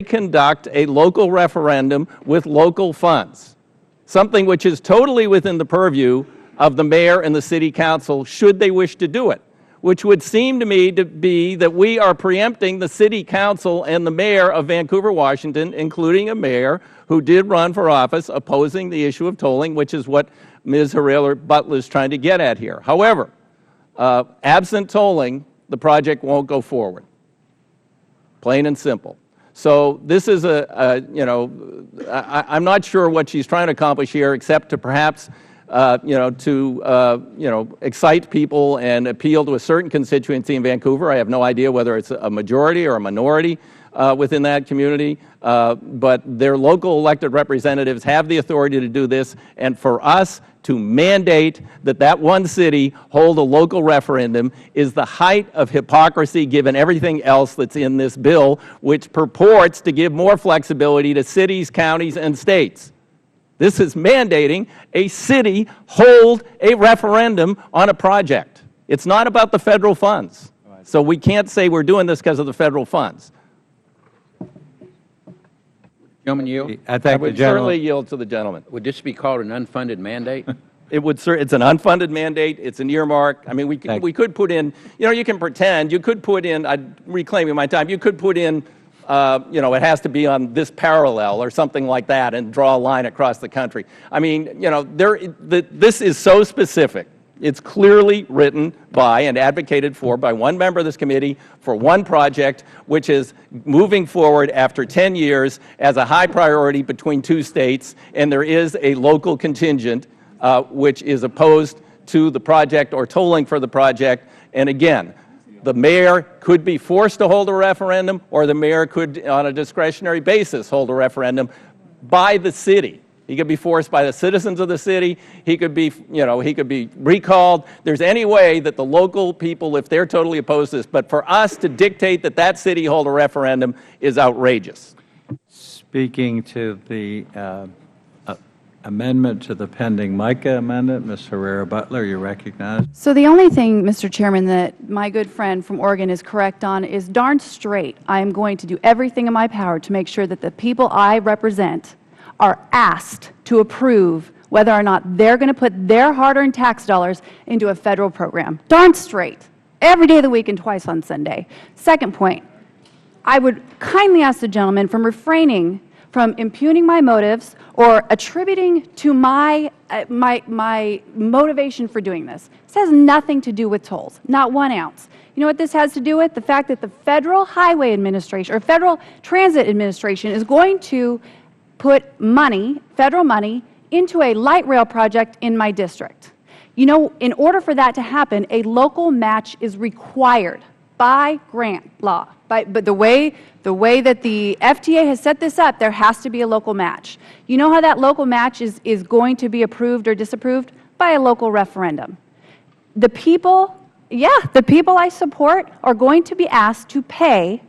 conduct a local referendum with local funds, something which is totally within the purview of the mayor and the city council should they wish to do it, which would seem to me to be that we are preempting the city council and the mayor of Vancouver, Washington, including a mayor who did run for office opposing the issue of tolling, which is what Ms. Herrera-Butler is trying to get at here. However, absent tolling, the project won't go forward, plain and simple. So this is I'm not sure what she's trying to accomplish here, except to perhaps, excite people and appeal to a certain constituency in Vancouver. I have no idea whether it's a majority or a minority within that community, but their local elected representatives have the authority to do this, and for us to mandate that that one city hold a local referendum is the height of hypocrisy given everything else that's in this bill, which purports to give more flexibility to cities, counties, and states. This is mandating a city hold a referendum on a project. It's not about the federal funds. So we can't say we're doing this because of the federal funds. Gentleman yield? I would certainly yield to the gentleman. Would this be called an unfunded mandate? It would. It's an unfunded mandate. It's an earmark. I mean, we could put in. You can pretend. You could put in. I'm reclaiming my time. You could put in. It has to be on this parallel or something like that, and draw a line across the country. I mean, this is so specific. It's clearly written by and advocated for by one member of this committee for one project, which is moving forward after 10 years as a high priority between two states, and there is a local contingent which is opposed to the project or tolling for the project. And again, the mayor could be forced to hold a referendum, or the mayor could, on a discretionary basis, hold a referendum by the city. He could be forced by the citizens of the city. He could be, he could be recalled. There's any way that the local people, if they're totally opposed to this, but for us to dictate that that city hold a referendum is outrageous. Speaking to the amendment to the pending MICA amendment, Ms. Herrera-Butler, you're recognized. So the only thing, Mr. Chairman, that my good friend from Oregon is correct on is darn straight I am going to do everything in my power to make sure that the people I represent are asked to approve whether or not they're going to put their hard-earned tax dollars into a federal program. Darn straight. Every day of the week and twice on Sunday. Second point, I would kindly ask the gentleman from refraining from impugning my motives or attributing to my motivation for doing this. This has nothing to do with tolls, not 1 ounce. You know what this has to do with? The fact that the Federal Highway Administration or Federal Transit Administration is going to put money, federal money, into a light rail project in my district. You know, in order for that to happen, a local match is required by grant law. But the way that the FTA has set this up, there has to be a local match. You know how that local match is going to be approved or disapproved? By a local referendum. The people I support are going to be asked to pay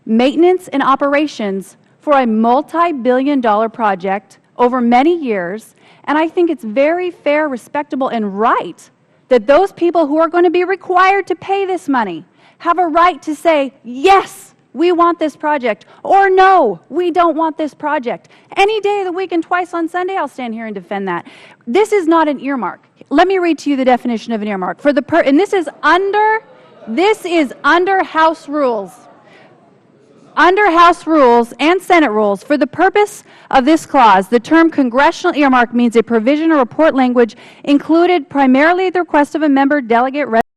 maintenance and operations for a multi-billion-dollar project over many years, and I think it's very fair, respectable, and right that those people who are going to be required to pay this money have a right to say, yes, we want this project, or no, we don't want this project. Any day of the week and twice on Sunday, I'll stand here and defend that. This is not an earmark. Let me read to you the definition of an earmark. And this is under House rules. Under House rules and Senate rules, for the purpose of this clause, the term congressional earmark means a provision or report language included primarily at the request of a member, delegate,